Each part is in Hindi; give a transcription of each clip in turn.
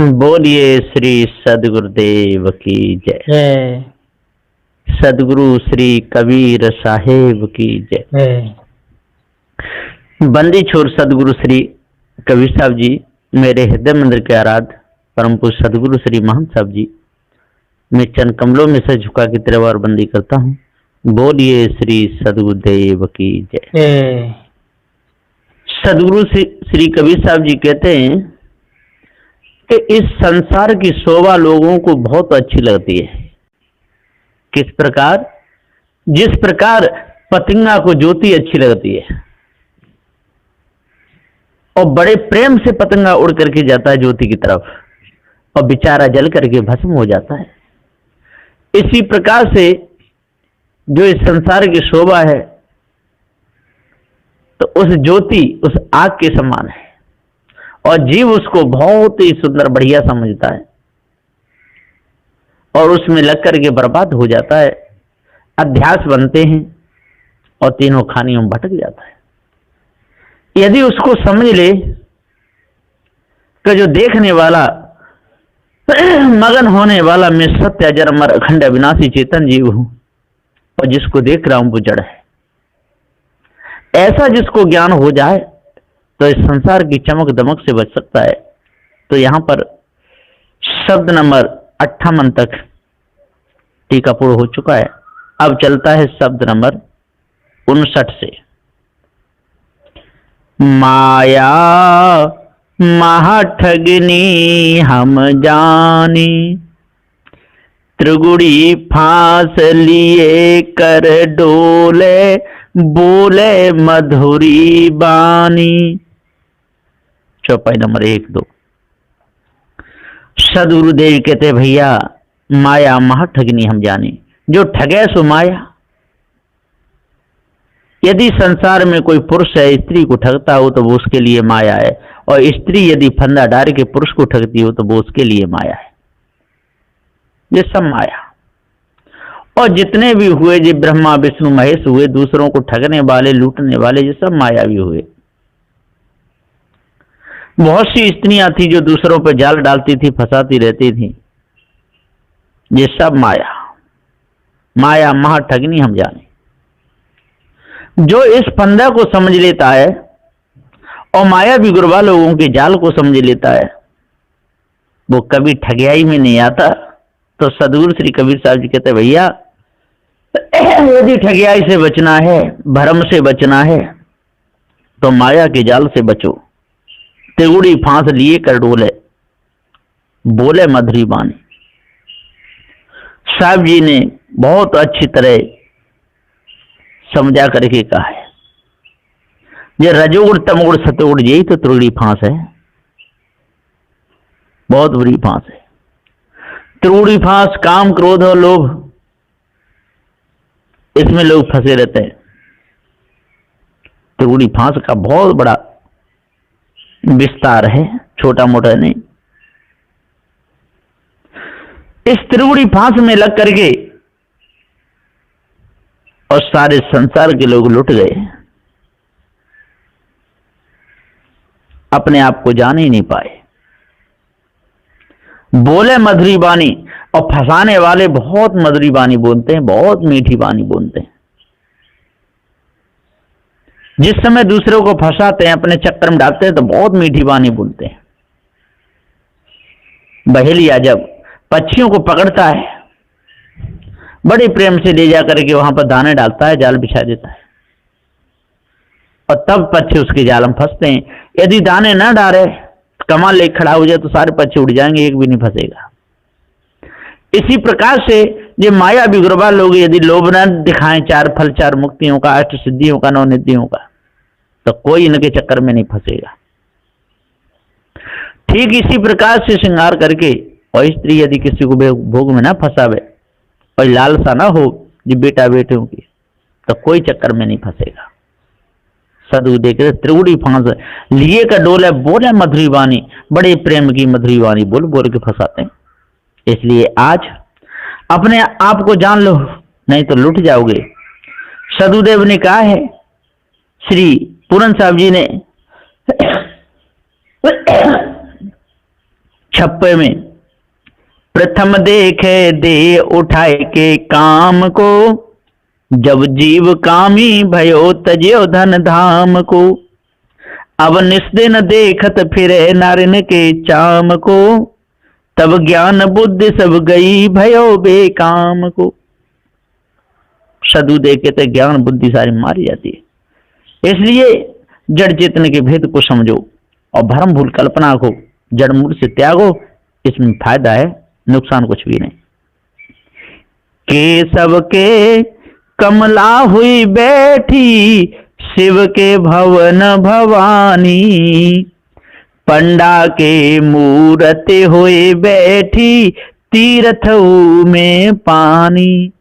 बोलिए श्री सदगुरुदेव की जय। जय सदगुरु श्री कबीर साहेब की जय। जय। बंदी छोर सदगुरु श्री कबीर साहब जी, मेरे हृदय मंदिर के आराध्य परम पूज्य सदगुरु श्री महंत साहब जी, मैं चंद कमलों में से झुका के तेरे बार बंदी करता हूँ। बोलिए श्री सदगुरुदेव की जय। जय सदगुरु श्री कबीर साहब जी कहते हैं कि इस संसार की शोभा लोगों को बहुत अच्छी लगती है। किस प्रकार? जिस प्रकार पतंगा को ज्योति अच्छी लगती है और बड़े प्रेम से पतंगा उड़ करके जाता है ज्योति की तरफ और बेचारा जल करके भस्म हो जाता है। इसी प्रकार से जो इस संसार की शोभा है तो उस ज्योति उस आग के समान है और जीव उसको बहुत ही सुंदर बढ़िया समझता है और उसमें लग करके बर्बाद हो जाता है। अध्यास बनते हैं और तीनों खानियों में भटक जाता है। यदि उसको समझ ले कि जो देखने वाला मगन होने वाला मैं सत्य अजर अमर अखंड अविनाशी चेतन जीव हूं और जिसको देख रहा हूं वो जड़ है, ऐसा जिसको ज्ञान हो जाए तो इस संसार की चमक दमक से बच सकता है। तो यहां पर शब्द नंबर 58 तक टीका पूर्ण हो चुका है। अब चलता है शब्द नंबर 59 से। माया महाठगनी हम जानी, त्रिगुड़ी फांस लिए कर डोले, बोले मधुरी बानी। चौपाई नंबर 1-2। सदगुरुदेव कहते भैया माया महाठगनी हम जाने, जो ठगे सो माया। यदि संसार में कोई पुरुष है स्त्री को ठगता हो तो वो उसके लिए माया है, और स्त्री यदि फंदा डाल के पुरुष को ठगती हो तो वो उसके लिए माया है। ये सब माया। और जितने भी हुए जो ब्रह्मा विष्णु महेश हुए, दूसरों को ठगने वाले लूटने वाले, ये सब मायावी हुए। बहुत सी स्त्रियां थी जो दूसरों पर जाल डालती थी, फंसाती रहती थी। ये सब माया। माया महाठगनी हम जाने। जो इस फंदा को समझ लेता है और माया भी गुरबा लोगों के जाल को समझ लेता है, वो कभी ठगियाई में नहीं आता। तो सदगुरु श्री कबीर साहब जी कहते भैया यदि ठगियाई से बचना है, भ्रम से बचना है, तो माया के जाल से बचो। त्रिगुड़ी फांस लिए कर डोले, बोले मधुरी बानी। साहब जी ने बहुत अच्छी तरह समझा करके कहा है, ये रजोगुण तमोगुण सतोगुण यही तो त्रिगुड़ी फांस है, बहुत बुरी फांस है। त्रिगुड़ी फांस काम क्रोध और लोभ, इसमें लोग फंसे रहते हैं। त्रिगुड़ी फांस का बहुत बड़ा विस्तार है, छोटा मोटा नहीं। इस त्रिगुड़ी फांस में लग करके और सारे संसार के लोग लुट गए, अपने आप को जान ही नहीं पाए। बोले मधुरी बानी, और फंसाने वाले बहुत मधुरी बानी बोलते हैं, बहुत मीठी बानी बोलते हैं। जिस समय दूसरों को फंसाते हैं, अपने चक्कर में डालते हैं, तो बहुत मीठी बानी बोलते हैं। बहेलिया जब पक्षियों को पकड़ता है, बड़े प्रेम से ले जाकर के वहां पर दाने डालता है, जाल बिछा देता है, और तब पक्षी उसके जाल में फंसते हैं। यदि दाने न डाले, कमान लेकर खड़ा हो जाए तो सारे पक्षी उड़ जाएंगे, एक भी नहीं फंसेगा। इसी प्रकार से ये माया विग्रबा लोग यदि लोभ न दिखाएं, 4 फल 4 मुक्तियों का, 8 सिद्धियों का, 9 निधियों का, तो कोई इनके चक्कर में नहीं फंसेगा। ठीक इसी प्रकार से श्रृंगार करके, और स्त्री यदि किसी को भोग में ना फंसावे और लालसा ना हो जी बेटा बेटियों की, तो कोई चक्कर में नहीं फंसेगा। सदगुरु देख रहे त्रिगुड़ी फांस लिए का डोले, बोले मधुरी वाणी, बड़े प्रेम की मधुरी वाणी बोल बोल के फंसाते हैं। इसलिए आज अपने आप को जान लो, नहीं तो लुट जाओगे। सदगुरुदेव ने कहा है, श्री पूरन साहब जी ने छप्पे में प्रथम देखे दे उठाए के काम को, जब जीव कामी भयो तज्यो धन धाम को। अब निस्दिन देखत फिरे नारिन के चाम को, तब ज्ञान बुद्धि सब गई भयो बेकाम को। साधु देखे तो ज्ञान बुद्धि सारी मारी जाती है। इसलिए जड़ चेतन के भेद को समझो और भ्रम भूल कल्पना को जड़ मूल से त्यागो। इसमें फायदा है, नुकसान कुछ भी नहीं। केशव के कमला हुई बैठी, शिव के भवन भवानी। पंडा के मूर्ति हुई बैठी, तीर्थ में पानी।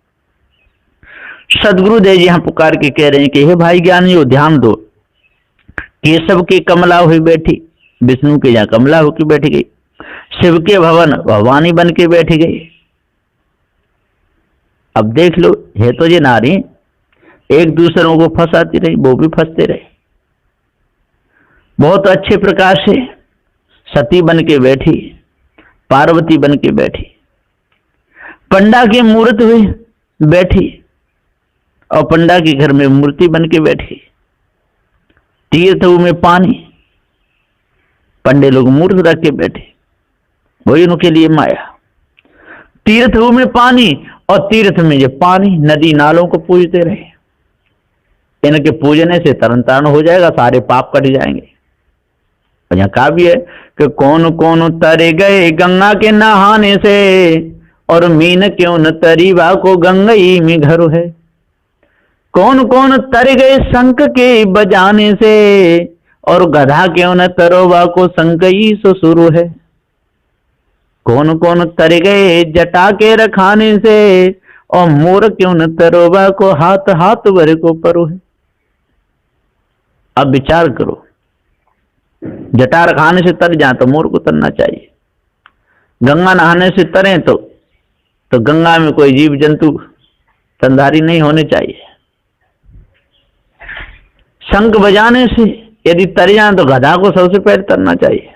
सदगुरुदेव जी यहाँ पुकार के कह रहे हैं कि हे भाई ज्ञानियों ध्यान दो। केशव की कमला हुई बैठी, विष्णु के यहाँ कमला होकर बैठ गई। शिव के भवन भवानी बन के बैठ गई। अब देख लो, है तो ये नारी एक दूसरों को फंसाती रही, वो भी फंसते रहे। बहुत अच्छे प्रकार से सती बन के बैठी, पार्वती बन के बैठी। पंडा की मूर्त हुई बैठी और पंडा के घर में मूर्ति बन के बैठी। तीर्थ में पानी, पंडे लोग मूर्त रख के बैठे, वही उनके लिए माया। तीर्थ में पानी और तीर्थ में ये पानी नदी नालों को पूजते रहे। इनके पूजने से तरन तारण हो जाएगा, सारे पाप कट जाएंगे। और यहाँ कहा भी है कि कौन कौन तरे गए गंगा के नहाने से, और मीन क्यों न तरी वा को गंगई में घर है। कौन कौन तर गए शंख के बजाने से, और गधा क्यों न तरोवा को संकई सो शुरू है। कौन कौन तर गए जटा के रखाने से, और मोर क्यों न तरोवा को हाथ हाथ भर को परो है। अब विचार करो, जटा रखाने से तर जाए तो मोर को तरना चाहिए। गंगा नहाने से तरे तो गंगा में कोई जीव जंतु तंधारी नहीं होने चाहिए। शंख बजाने से यदि तर जाए तो गधा को सबसे पहले तरना चाहिए।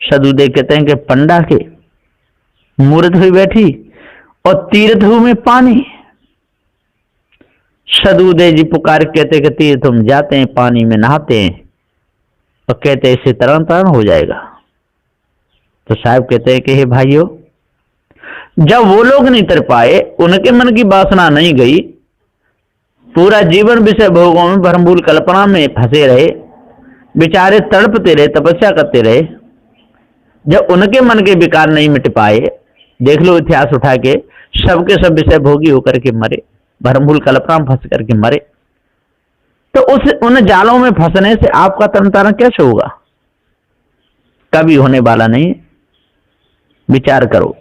सदुदेव कहते हैं कि पंडा के मूर्त हुई बैठी और तीर्थ में पानी। सदुदेव जी पुकार कहते कि तीर्थ में जाते हैं, पानी में नहाते हैं और कहते हैं इससे तरन तारण हो जाएगा। तो साहब कहते हैं कि हे भाइयों, जब वो लोग नहीं तर पाए, उनके मन की वासना नहीं गई, पूरा जीवन विषय भोगों में भ्रमभूल कल्पना में फंसे रहे, बेचारे तड़पते रहे, तपस्या करते रहे। जब उनके मन के विकार नहीं मिट पाए, देख लो इतिहास उठा के, सबके सब विषय भोगी होकर के मरे, भ्रमभूल कल्पना में फंस करके मरे। तो उन जालों में फंसने से आपका तरन तारण कैसे होगा? कभी होने वाला नहीं। विचार करो,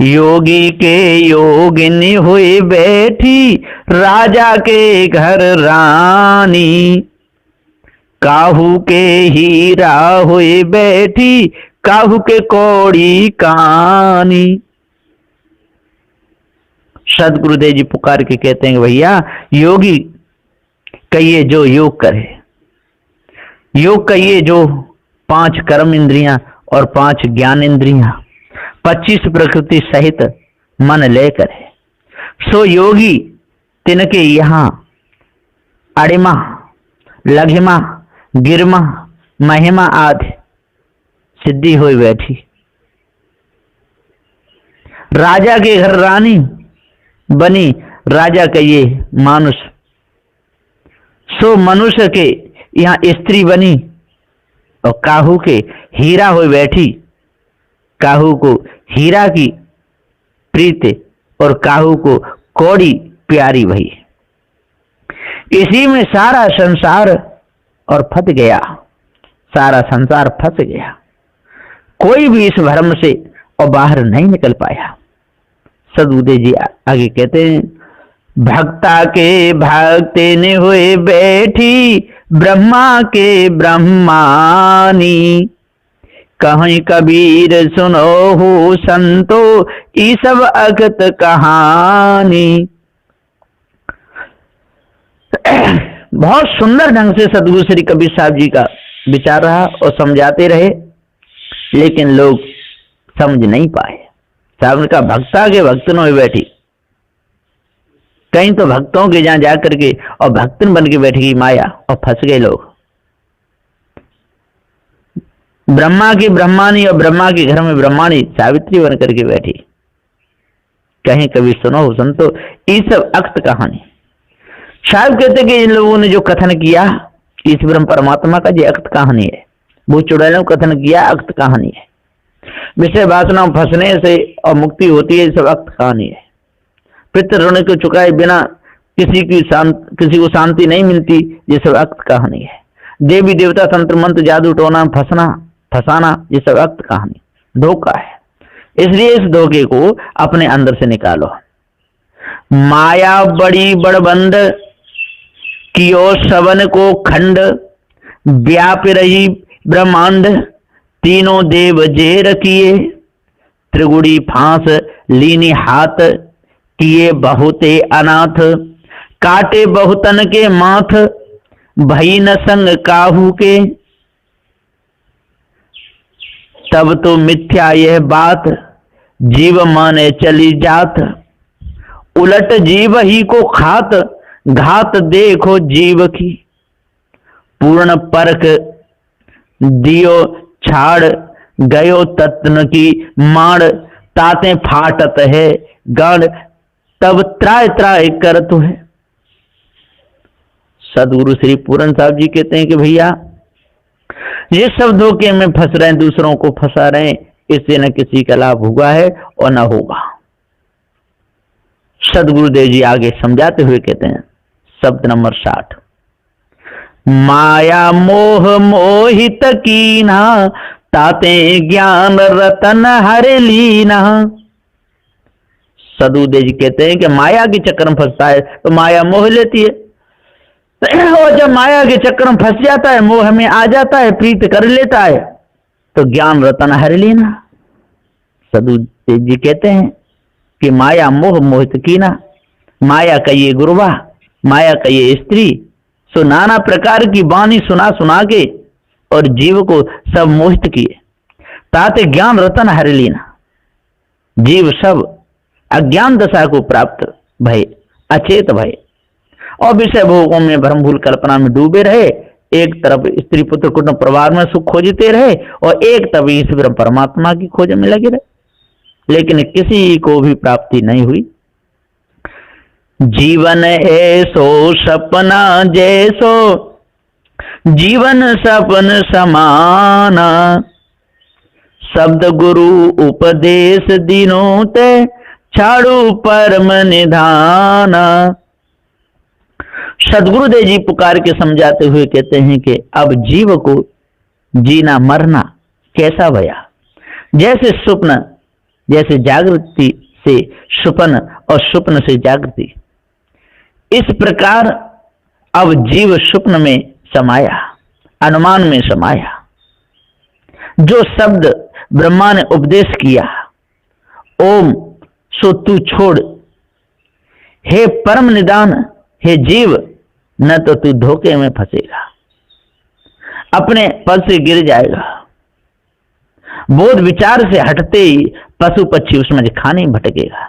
योगी के योगिनी हुई बैठी, राजा के घर रानी। काहू के हीरा हुई बैठी, काहू के कौड़ी कानी। सदगुरुदेव जी पुकार के कहते हैं भैया, योगी कहिए जो योग करे, योग कहिए जो 5 कर्म इंद्रियां और 5 ज्ञान इंद्रियां 25 प्रकृति सहित मन लेकर है, सो योगी तिनके यहाँ अड़िमा लघिमा गिरमा महिमा आदि सिद्धि हुई बैठी। राजा के घर रानी बनी, राजा का ये मानुष, सो मनुष्य के यहाँ स्त्री बनी। और काहू के हीरा हुई बैठी, काहू को हीरा की प्रीत और काहू को कौड़ी प्यारी भई। इसी में सारा संसार और फंस गया, सारा संसार फंस गया। कोई भी इस भ्रम से और बाहर नहीं निकल पाया। सदगुरुदेव जी आगे कहते हैं, भक्ता के भक्ति ने हुए बैठी, ब्रह्मा के ब्रह्मानी। कहीं कबीर सुनो हो संतो, ई सब अगत कहानी। बहुत सुंदर ढंग से सदगुरु श्री कबीर साहब जी का विचार रहा और समझाते रहे, लेकिन लोग समझ नहीं पाए। साहब का भक्ता के भक्तन में बैठी, कहीं तो भक्तों के जहां जाकर के और भक्तन बन के बैठ गई माया और फंस गए लोग। ब्रह्मा की ब्रह्मानी और ब्रह्मा के घर में ब्रह्मानी सावित्री बन करके बैठी। कहीं कभी सुनो संतो, ये सब अक्त कहानी। साहब कहते कि इन लोगों ने जो कथन किया इस ब्रह्म परमात्मा का, ये अक्त कहानी है। वो चुड़ैलों कथन किया अक्त कहानी है। विषय वासना फंसने से और मुक्ति होती है, सब अक्त कहानी है। पितृ ऋण को चुकाए बिना किसी को शांति नहीं मिलती, ये सब अक्त कहानी है। देवी देवता तंत्र मंत्र जादू टोना फसाना, ये सब अक्त कहानी, धोखा है। इसलिए इस धोखे को अपने अंदर से निकालो। माया बड़ी बड़बंद कियो सवन को खंड, व्याप रही ब्रह्मांड तीनों देव जे रखिए, त्रिगुड़ी फांस लीनी हाथ किए बहुते अनाथ, काटे बहुतन के माथ भई न संग काहू के, तब तो मिथ्या यह बात जीव माने चली जात, उलट जीव ही को खात घात देखो जीव की, पूर्ण परख दियो छाड़ गयो तत्न की माड़, ताते फाटत है गण तब त्राय त्राय करत है। सदगुरु श्री पूरन साहब जी कहते हैं कि भैया ये सब धोखे में फंस रहे हैं, दूसरों को फंसा रहे हैं, इससे न किसी का लाभ हुआ है और न होगा। सदगुरुदेव जी आगे समझाते हुए कहते हैं, शब्द नंबर 60, माया मोह मोहित कीना, ताते ज्ञान रतन हर लीना। सदगुरुदेव जी कहते हैं कि माया के चक्कर में फंसता है तो माया मोह लेती है, और जब माया के चक्कर में फंस जाता है, मोह में आ जाता है, प्रीत कर लेता है, तो ज्ञान रतन हर लेना। सदगुरुदेव जी कहते हैं कि माया मोह मोहित कीना, माया का ये गुरुवा, माया का ये स्त्री, सो नाना प्रकार की वाणी सुना सुना के और जीव को सब मोहित किए, ताते ज्ञान रतन हर लेना। जीव सब अज्ञान दशा को प्राप्त भय, अचेत भय और विषय भोगों में भ्रम भूल कल्पना में डूबे रहे। एक तरफ स्त्री पुत्र कुटुंब परिवार में सुख खोजते रहे और एक तरफ इस ब्रह्म परमात्मा की खोज में लगे रहे, लेकिन किसी को भी प्राप्ति नहीं हुई। जीवन ऐसो सपना जैसो, जीवन सपन समाना, शब्द गुरु उपदेश दिनों ते छाड़ू परम निधाना। सदगुरुदेव जी पुकार के समझाते हुए कहते हैं कि अब जीव को जीना मरना कैसा भया, जैसे स्वप्न, जैसे जागृति से स्वप्न और स्वप्न से जागृति, इस प्रकार अब जीव स्वप्न में समाया, अनुमान में समाया। जो शब्द ब्रह्मा ने उपदेश किया, ओम सो तू छोड़, हे परम निदान, हे जीव, न तो तू धोखे में फंसेगा, अपने पद से गिर जाएगा। बोध विचार से हटते ही पशु पक्षी उसमें खाने भटकेगा।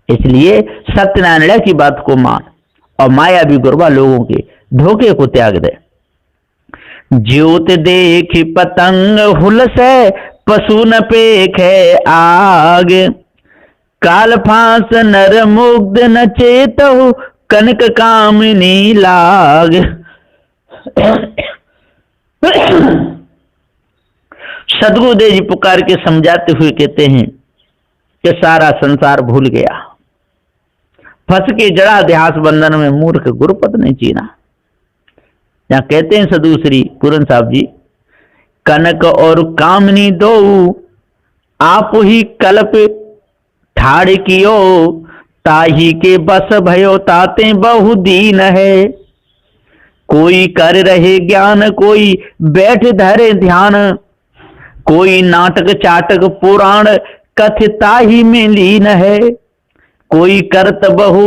इसलिए सत्यनारायण की बात को मान और माया भी गुरबा लोगों के धोखे को त्याग दे। ज्योत देख पतंग हुलसे, पशु न पेखे आग, काल फांस नर मुग्ध न चेतहु, कनक कामिनी लाग। सदगुरुदेव जी पुकार के समझाते हुए कहते हैं कि सारा संसार भूल गया, फंस के जड़ा देहास बंधन में मूर्ख गुरुपद ने चीना। यहां कहते हैं सदगुरु श्री पूरन साहब जी, कनक और कामनी दो आप ही कल्प ठाड़ कियो, ताही के बस भयो ताते बहु दीन है। कोई कर रहे ज्ञान, कोई बैठ धरे ध्यान, कोई नाटक चाटक पुराण कथता ही में लीन है। कोई करत बहु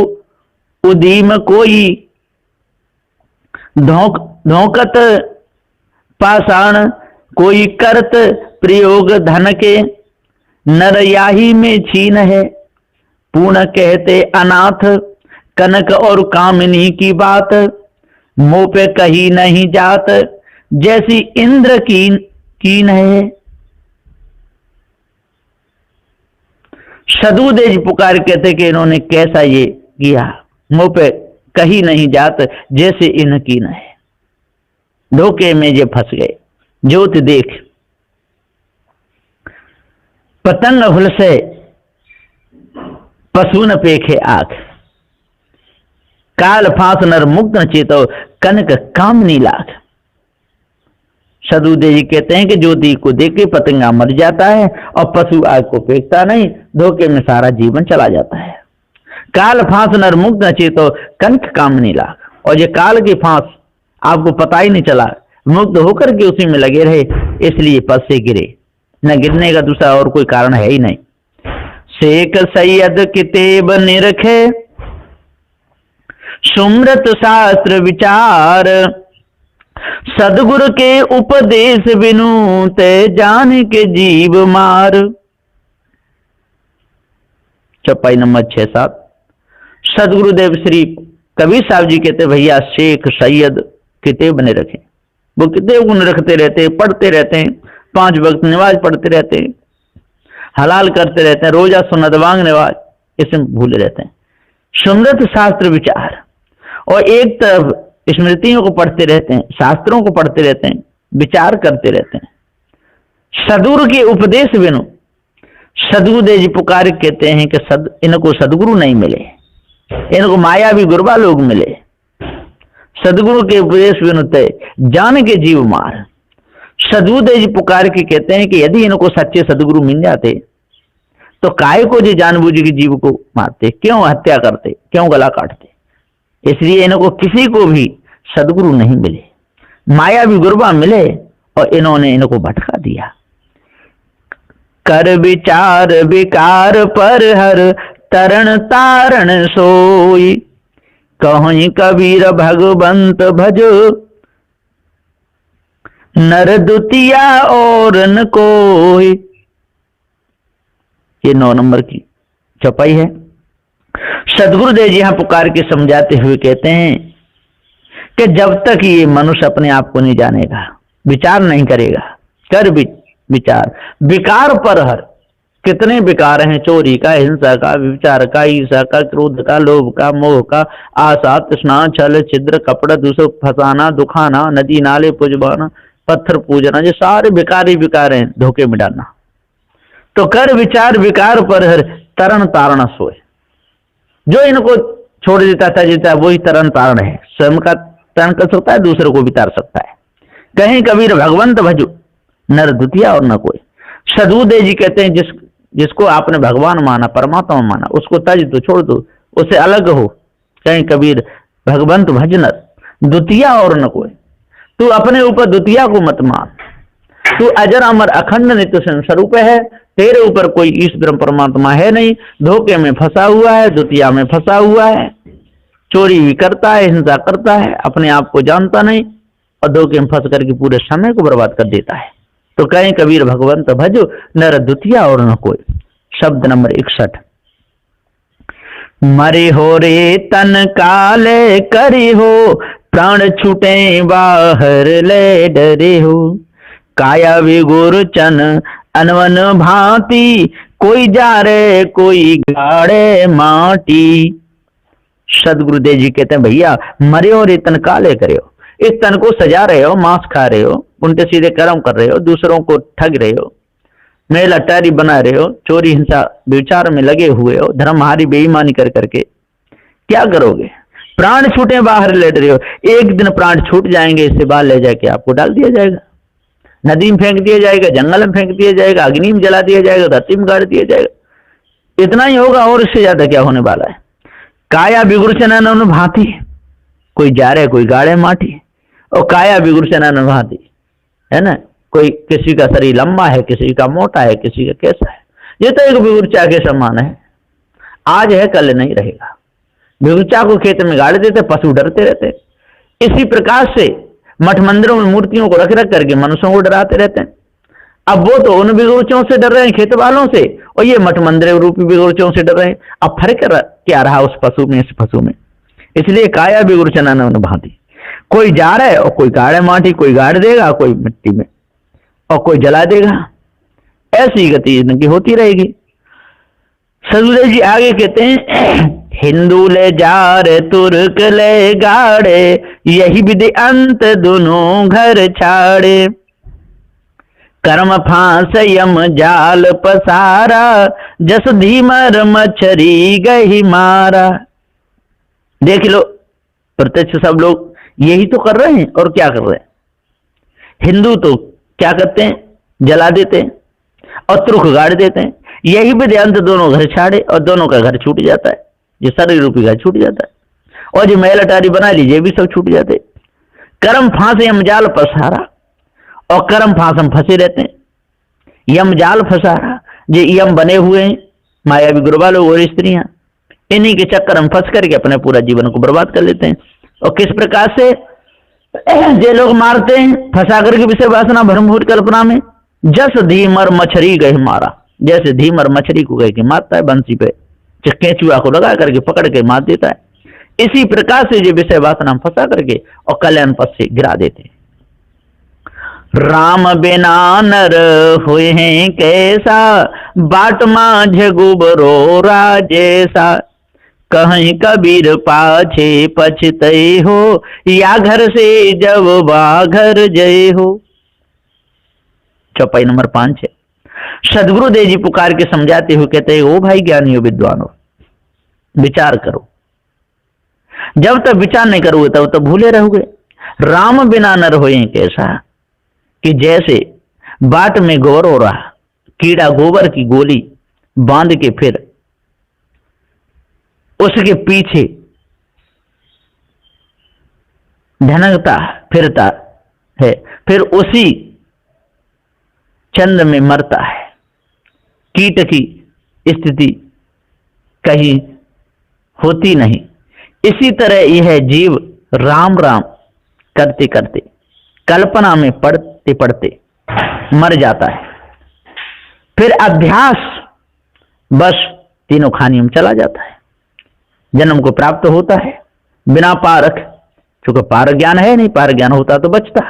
उदीम, कोई धोकत पाषाण कोई करत प्रयोग धन के, नर याही में छीन है। पूर्ण कहते अनाथ कनक और कामिनी की बात, मुंह पे कही नहीं जात जैसी इंद्र कीन है। सदुदेव पुकार कहते कि इन्होंने कैसा ये किया, मुंह पे कही नहीं जात जैसे इन कीन है। धोखे में ये फंस गए। ज्योत देख पतंग हुल से पशु न पेखे आंख, काल फांस नर मुक्त न चेतो कनक कामनी लाख। सदुदेव जी कहते हैं कि ज्योति को देख के पतंगा मर जाता है और पशु आग को फेंकता नहीं, धोखे में सारा जीवन चला जाता है। काल फांस नर मुक्त न चेतो कनक कामनी लाख, और ये काल की फांस आपको पता ही नहीं चला, मुक्त होकर के उसी में लगे रहे, इसलिए पद से गिरे। न गिरने का दूसरा और कोई कारण है ही नहीं। शेख सैयद किताब निरखे सुमृत शास्त्र विचार, सदगुरु के उपदेश बिनु ते जान के जीव मार। चौपाई नंबर 6-7। सदगुरुदेव श्री कबीर साहब जी कहते भैया शेख सैयद किताब बने रखे, वो किताब गुण रखते रहते, पढ़ते रहते हैं, 5 वक्त नमाज पढ़ते रहते हैं, हलाल करते रहते हैं, रोजा सुन्नत वांग नमाज, इसमें भूले रहते हैं। सुमृत शास्त्र विचार, और एक तरफ स्मृतियों को पढ़ते रहते हैं, शास्त्रों को पढ़ते रहते हैं, विचार करते रहते हैं। सदगुरु के उपदेश बिनु, सदगुरुदेव जी पुकार कहते हैं कि इनको सदगुरु नहीं मिले, इनको मायावी गुरबा लोग मिले। सदगुरु के उपदेश बिनु ते जान के जीव मार। सदगुरुदेव जी पुकार के कहते हैं कि यदि इनको सच्चे सदगुरु मिल जाते तो काय को जी जानबूझ के जीव को मारते, क्यों हत्या करते, क्यों गला काटते। इसलिए इनको किसी को भी सदगुरु नहीं मिले, मायावी गुरबा मिले और इन्होंने इनको भटका दिया। कर विचार विकार पर हर तरण तारण सोई, कहीं कबीर भगवंत भजो नर दुतिया और न कोई। ये 9 नंबर की चौपाई है। सदगुरुदेव जी यहां पुकार के समझाते हुए कहते हैं कि जब तक ये मनुष्य अपने आप को नहीं जानेगा, विचार नहीं करेगा, कर विचार विकार पर हर, कितने विकार हैं, चोरी का, हिंसा का, विचार का, ईर्ष्या का, क्रोध का, लोभ का, मोह का, आशा, तृष्णा, छल, छिद्र, कपड़, दूसरों फंसाना, दुखाना, नदी नाले पुजवाना, पत्थर पूजना, ये सारे विकार ही विकार हैं, धोखे में डालना। तो कर विचार विकार पर हर तरण तारण सोए। जो इनको छोड़ देता था वही तरण तारण है, स्वयं का तरण कर सकता है, दूसरों को भी तार सकता है। कहीं कबीर भगवंत भजो नर द्वितीया और न कोई। सदगुरुदेव जी कहते हैं जिसको आपने भगवान माना, परमात्मा माना, उसको तज दो, छोड़ दो, उससे अलग हो। कहीं कबीर भगवंत भज नर द्वितीया और न कोई। तू अपने ऊपर द्वितीया को मत मान, तू अजर अमर अखंड नित्य स्वरूप है, तेरे ऊपर कोई ईश्वर परमात्मा है नहीं, धोखे में फंसा हुआ है, द्वितीया में फंसा हुआ है, चोरी भी करता है, हिंसा करता है, अपने आप को जानता नहीं और धोखे में फंस करके पूरे समय को बर्बाद कर देता है। तो कहीं कबीर भगवंत भजो नर द्वितीया और न कोई। शब्द नंबर 61। मरे हो रे तन काले करी हो, प्राण छूटे बाहर ले डरे हो, काया विगुर चन अनवन भांति, कोई जा रे कोई गाड़े माटी। सदगुरुदेव जी कहते हैं भैया मरे हो रे तन काले करे हो, इस तन को सजा रहे हो, मांस खा रहे हो, उल्टे सीधे कर्म कर रहे हो, दूसरों को ठग रहे हो, मेल अटारी बना रहे हो, चोरी हिंसा विचार में लगे हुए हो, धर्महारी बेईमानी कर करके क्या करोगे। प्राण छूटे बाहर लेट रहे हो, एक दिन प्राण छूट जाएंगे, इससे बाहर ले जाके आपको डाल दिया जाएगा, नदी में फेंक दिया जाएगा, जंगल में फेंक दिया जाएगा, अग्नि में जला दिया जाएगा, धरती में गाड़ दिया जाएगा। इतना ही होगा, और इससे ज्यादा क्या होने वाला है। काया बिगुरचन भांति, कोई जा रहे कोई गाड़े माटी, और काया बिगुरचन भांति है ना, कोई किसी का शरीर लंबा है, किसी का मोटा है, किसी का कैसा है। ये तो एक बिगुरचा के समान है, आज है कल नहीं रहेगा। बिगुरचा को खेत में गाड़ देते, पशु डरते रहते। इसी प्रकार से मठ मंदिरों में मूर्तियों को रख रख करके मनुष्यों को डराते रहते हैं। अब वो तो उन बिगुरचों से डर रहे हैं, खेत वालों से, और ये मठ मंदिर रूपी बिगुरचों से डर रहे हैं। अब फर्क क्या रहा उस पशु में, इस पशु में? इसलिए काया बिगुरचना न भांति। कोई जा रहा है और कोई गाड़े माटी, कोई गाड़ देगा, कोई मिट्टी में, और कोई जला देगा। ऐसी गति इनकी होती रहेगी। सदगुरुदेव जी आगे कहते हैं, हिंदू ले जार तुर्क ले गाड़े, यही विधि अंत दोनों घर छाड़े। कर्म फांस यम जाल पसारा, जस धीमर मछरी गही मारा। देख लो, प्रत्यक्ष सब लोग यही तो कर रहे हैं। और क्या कर रहे हैं? हिंदू तो क्या करते हैं? जला देते हैं और तुर्क गाड़ देते हैं। यही विधि अंत दोनों घर छाड़े, और दोनों का घर छूट जाता है। जो शरीर रूपी घर छूट जाता है, और जो मैल अटारी बना लीजिए भी सब छूट जाते। कर्म फांस यम जाल पसारा, और कर्म फांस हम फंसे रहते हैं। यम जाल फंसारा, जो यम बने हुए हैं मायावी गुरुवा लोग और स्त्रियां, इन्हीं के चक्कर हम फंस करके अपने पूरा जीवन को बर्बाद कर लेते हैं। और किस प्रकार से जे लोग मारते हैं, फंसा करके विषय वासना भ्रमभूत कल्पना में। जस धीमर मछली गए मारा, जैसे धीमर मछली को गए के मारता है बंसी पे, केंचुआ को लगा करके पकड़ के मार देता है। इसी प्रकार से जो विषय वासना फंसा करके और कल्याण पथ से गिरा देते हैं। राम बिना नर हुए हैं कैसा, बाट माझ गुबरो राजेसा। कहीं कबीर पाछे पछतई हो, या घर से जब बाघर जय हो। चौपाई नंबर 5 है। सदगुरुदेव जी पुकार के समझाते हुए कहते हैं, ओ भाई ज्ञानियों विद्वानों, विचार करो। जब तक विचार नहीं करोगे तब तक भूले रहोगे। राम बिना नर होए कैसा, कि जैसे बाट में गोबर हो रहा, कीड़ा गोबर की गोली बांध के फिर उसके पीछे ढनकता फिरता है, फिर उसी चंद में मरता है। कीट की स्थिति कहीं होती नहीं। इसी तरह यह जीव राम राम करते करते कल्पना में पढ़ते पढ़ते मर जाता है। फिर अभ्यास बस तीनों खानियों में चला जाता है। जन्म को प्राप्त होता है बिना पारख, क्योंकि पारक ज्ञान है नहीं। पारक ज्ञान होता तो बचता।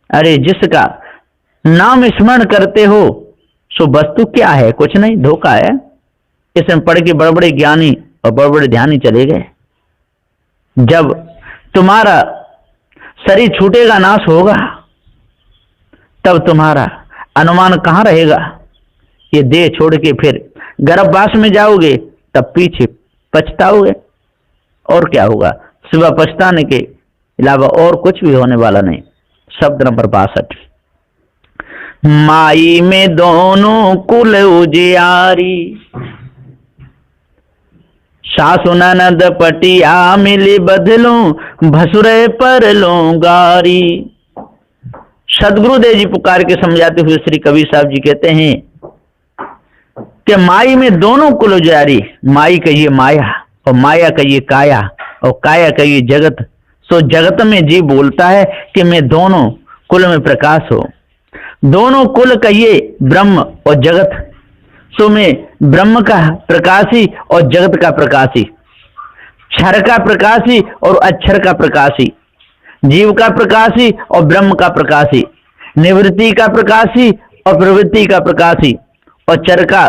अरे जिसका नाम स्मरण करते हो सो वस्तु क्या है? कुछ नहीं, धोखा है। इसमें पढ़ के बड़े बड़े ज्ञानी और बड़े बड़े ध्यानी चले गए। जब तुम्हारा शरीर छूटेगा, नाश होगा, तब तुम्हारा अनुमान कहां रहेगा? ये देह छोड़ के फिर गर्भवास में जाओगे, तब पीछे पछताओगे। और क्या होगा? सिवा पछताने के अलावा और कुछ भी होने वाला नहीं। शब्द नंबर 62। माई में दोनों कुल उजियारी, सासु ननद पटिया मिली बदलूं, भसुरे पर लूं गारी। सदगुरुदेव जी पुकार के समझाते हुए श्री कबीर साहब जी कहते हैं कि माई में दोनों कुल उजियारी। माई कहिए माया, और माया कहिए काया, और काया कहिए जगत। सो जगत में जीव बोलता है कि मैं दोनों कुल में प्रकाश हो। दोनों कुल कहिए ब्रह्म और जगत। सो मैं ब्रह्म का प्रकाशी और जगत का प्रकाशी, क्षर का प्रकाशी और अक्षर का प्रकाशी, जीव का प्रकाशी और ब्रह्म का प्रकाशी, निवृत्ति का प्रकाशी और प्रवृत्ति का प्रकाशी, और चर का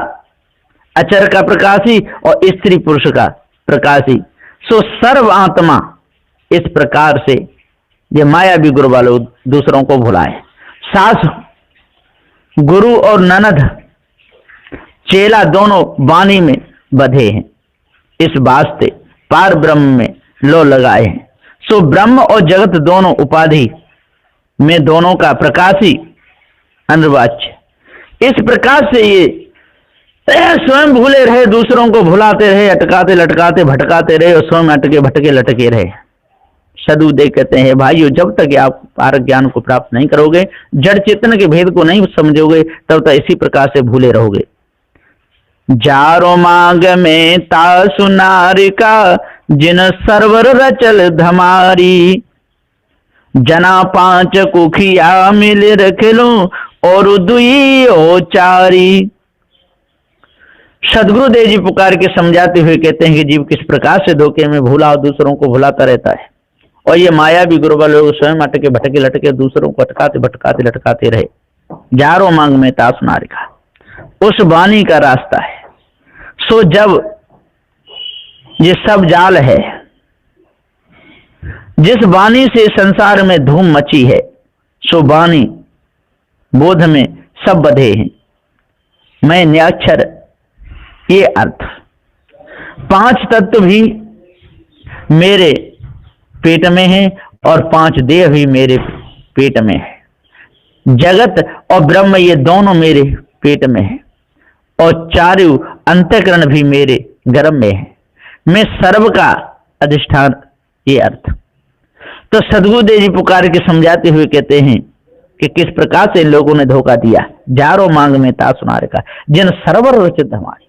अचर का प्रकाशी और स्त्री पुरुष का प्रकाशी। सो सर्व आत्मा। इस प्रकार से ये माया भी गुरु वालों दूसरों को भुलाए। सास गुरु और ननद चेला दोनों वाणी में बधे हैं। इस वास्ते पार ब्रह्म में लो लगाए हैं। सो ब्रह्म और जगत दोनों उपाधि में दोनों का प्रकाशी अनिर्वाच्य। इस प्रकार से ये स्वयं भूले रहे, दूसरों को भुलाते रहे, अटकाते लटकाते भटकाते रहे, और स्वयं अटके भटके लटके रहे। सदगुरुदेव कहते हैं, भाइयों, जब तक आप पारक ज्ञान को प्राप्त नहीं करोगे, जड़ चेतन के भेद को नहीं समझोगे, तब तक इसी प्रकार से भूले रहोगे। जारो मांग में तासु नारिका, जिन सरवर रचल धमारी। जना पांच कुखिया मिल रख लो और दुई ओ चारी। सदगुरुदेव जी पुकार के समझाते हुए कहते हैं कि जीव किस प्रकार से धोखे में भूला और दूसरों को भुलाता रहता है, और ये माया भी गुरुबल लोग स्वयं अटके भटके लटके दूसरों को अटकाते भटकाते लटकाते रहे। जारो मांग में तास नारिका उस वाणी का रास्ता है। सो जब ये सब जाल है, जिस वाणी से संसार में धूम मची है, सो वाणी बोध में सब बधे हैं। मैं न्याक्षर ये अर्थ, पांच तत्व भी मेरे पेट में है और पांच देह भी मेरे पेट में है। जगत और ब्रह्म ये दोनों मेरे पेट में है और चारों अंतःकरण भी मेरे गर्भ में है। मैं सर्व का अधिष्ठान ये अर्थ। तो सदगुरुदेव जी पुकार के समझाते हुए कहते हैं कि किस प्रकार से लोगों ने धोखा दिया। जारो मांग में ता सुना रखा जिन सर्वर रचित हमारी।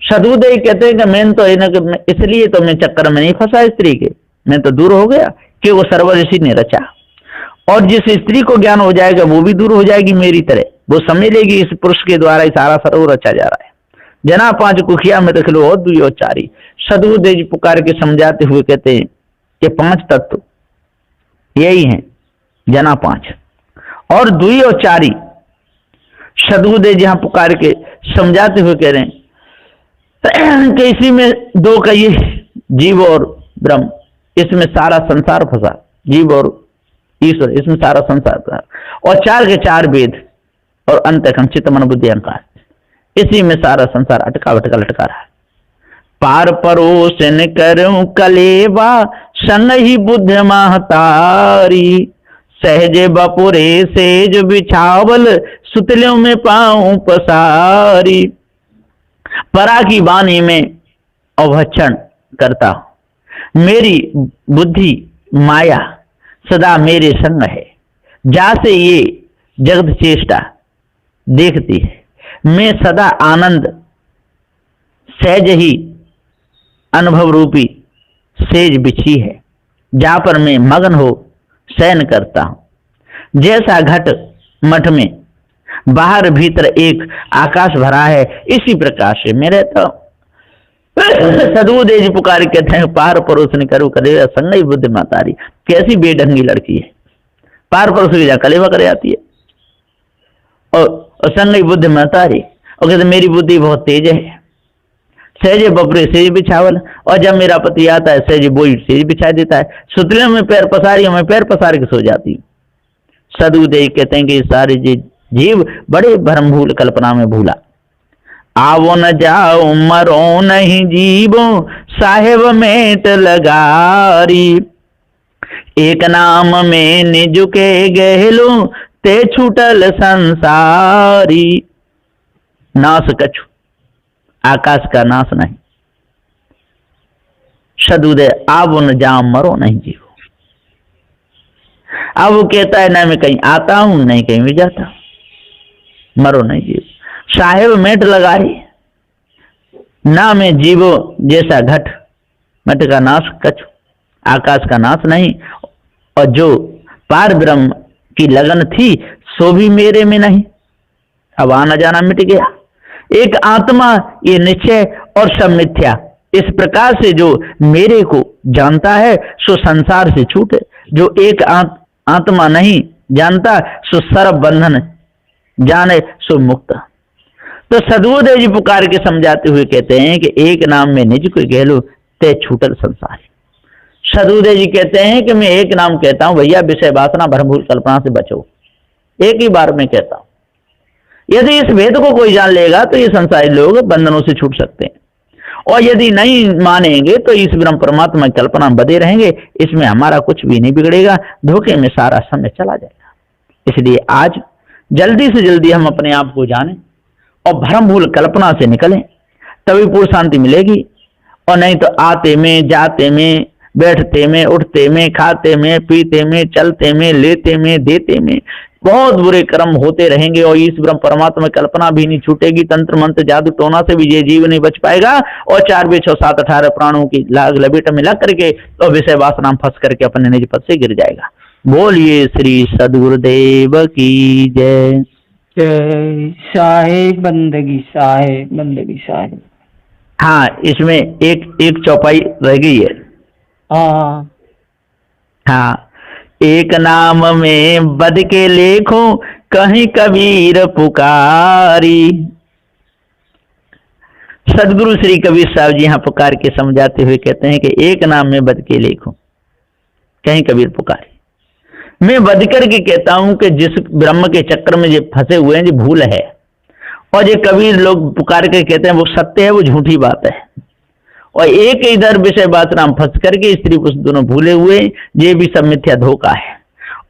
सदगुरुदेव कहते हैं कि मैं तो इसलिए तो मैं चक्कर में नहीं फंसा स्त्री के, मैं तो दूर हो गया कि वो सर्वर ऋषि ने रचा। और जिस स्त्री को ज्ञान हो जाएगा वो भी दूर हो जाएगी मेरी तरह, वो समझ लेगी इस पुरुष के द्वारा ही सारा सर्वर रचा जा रहा है। जना पांच कुखिया में रख लो और दुई और चारी। सदगुरुदेव जी पुकार के समझाते हुए कहते हैं कि पांच तत्व यही हैं, जना पांच और दुई और चारी। सदगुरुदेव जी यहां पुकार के समझाते हुए कह रहे हैं कि इसी में दो कहिए जीव और ब्रह्म, इसमें सारा संसार फंसा, जीव और ईश्वर इसमें सारा संसार फंसा। और चार के चार वेद और अंतःकरण चित्त मन बुद्धि अहंकार, इसी में सारा संसार अटका भटका लटका रहा है। पार परोसन करूं कलेवा संग ही बुद्ध महतारी। सहज बपुरे सेज बिछावल सुतलों में पाऊं पसारी। परा की वाणी में अवक्षण करता हूं, मेरी बुद्धि माया सदा मेरे संग है। जासे ये जगत चेष्टा देखती है, मैं सदा आनंद सहज ही अनुभव रूपी सेज बिछी है, जहां पर मैं मगन हो शयन करता हूं। जैसा घट मठ में बाहर भीतर एक आकाश भरा है, इसी प्रकार से मैं रहता हूं। सदगुरुदेव जी पुकार कहते हैं पार परोस न करूं कलेवा संग ही बुद्ध मातारी। कैसी बेढंगी लड़की है, पार परोस की जा कलेवा करे आती है और संग ही बुद्ध मातारी। और कहते मेरी बुद्धि बहुत तेज है। सहज बपरे सेज बिछावल, और जब मेरा पति आता है सहज बोई सेज बिछा देता है। सुतले में पैर पसारी, मैं पैर पसार के सो जाती हूँ। सदगुरुदेव कहते हैं कि सारे जीव बड़े भ्रम भूल कल्पना में भूला। आवो न जाओ मरो नहीं जीवो साहेब मेट लगारी। एक नाम में निज के गहलो ते छूटल संसारी। नाश कछु आकाश का नाश नहीं। सदगुरुदेव आवो न जाओ मरो नहीं जीवो। अब वो कहता है ना मैं कहीं आता हूं नहीं कहीं भी जाता, मरो नहीं जीवो। साहेब मेट लगाई ना मैं जीवो जैसा घट मट का नाश कछु आकाश का नाश नहीं। और जो पार ब्रह्म की लगन थी सो भी मेरे में नहीं। अब आना जाना मिट गया। एक आत्मा ये निश्चय और सब मिथ्या, इस प्रकार से जो मेरे को जानता है सो संसार से छूटे। जो एक आत्मा नहीं जानता सो सर्व बंधन जाने सो मुक्त। तो सदगुरुदेव जी पुकार के समझाते हुए कहते हैं कि एक नाम में निज को गहलो ते छूटल संसार। सदगुरुदेव जी कहते हैं कि मैं एक नाम कहता हूं भैया, विषय वासना भ्रमभूल कल्पना से बचो। एक ही बार में कहता हूं। यदि इस भेद को कोई जान लेगा तो ये संसारी लोग बंधनों से छूट सकते हैं, और यदि नहीं मानेंगे तो इस ब्रह्म परमात्मा की कल्पना बदे रहेंगे। इसमें हमारा कुछ भी नहीं बिगड़ेगा, धोखे में सारा समय चला जाएगा। इसलिए आज जल्दी से जल्दी हम अपने आप को जानें और भ्रम भूल कल्पना से निकलें, तभी पूर्ण शांति मिलेगी। और नहीं तो आते में जाते में बैठते में उठते में खाते में पीते में चलते में लेते में देते में बहुत बुरे कर्म होते रहेंगे, और इस ब्रह्म परमात्मा कल्पना भी नहीं छूटेगी। तंत्र मंत्र जादू टोना से भी ये जीव नहीं बच पाएगा, और 4 2 6 7 18 प्राणों की लाग लपेट में लग करके और विषय वासना फंस करके अपने निज पद से गिर जाएगा। बोलिए श्री सद्गुरुदेव की जय। जय। साहेब बंदगी, साहेब बंदगी, साहेब। हाँ, इसमें एक चौपाई रह गई है। हाँ हाँ, एक नाम में बद के लेखों कहीं कबीर पुकारी। सदगुरु श्री कबीर साहब जी यहाँ पुकार के समझाते हुए कहते हैं कि एक नाम में बद के लेखों कहीं कबीर पुकारी। मैं बद करके कहता हूं कि जिस ब्रह्म के चक्र में जो फंसे हुए हैं, जो भूल है, और जो कबीर लोग पुकार के कहते हैं वो सत्य है, वो झूठी बात है। और एक इधर विषय बात नाम फंस करके स्त्री पुरुष दोनों भूले हुए, ये भी सब मिथ्या धोखा है।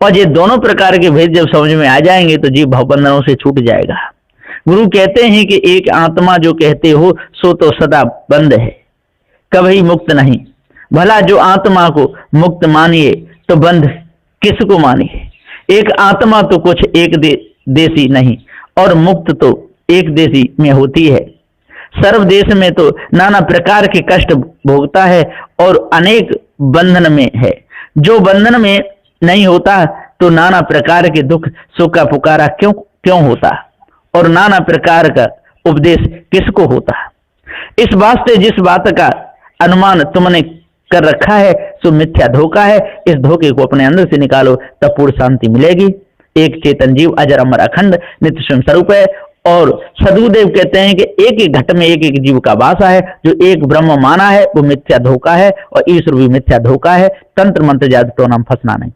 और ये दोनों प्रकार के भेद जब समझ में आ जाएंगे तो जीव भवबंधनों से छूट जाएगा। गुरु कहते हैं कि एक आत्मा जो कहते हो सो तो सदा बंद है, कभी मुक्त नहीं। भला जो आत्मा को मुक्त मानिए तो बंध किसको मानिए। एक आत्मा तो कुछ एक देशी नहीं, और मुक्त तो एक देशी में होती है। सर्व देश में तो नाना प्रकार के कष्ट भोगता है और अनेक बंधन में है। जो बंधन में नहीं होता तो नाना प्रकार के दुख सुख का पुकारा क्यों होता, और नाना प्रकार का उपदेश किसको होता। इस वास्ते जिस बात का अनुमान तुमने कर रखा है सो मिथ्या धोखा है। इस धोखे को अपने अंदर से निकालो, तब पूर्ण शांति मिलेगी। एक चेतन जीव अजर अमर अखंड नित्य स्वयं स्वरूप है। और सदगुरुदेव कहते हैं कि एक एक घट में एक एक जीव का वासा है। जो एक ब्रह्म माना है वो मिथ्या धोखा है, और ईश्वर भी मिथ्या धोखा है। तंत्र मंत्र जादू तो नाम फंसना नहीं।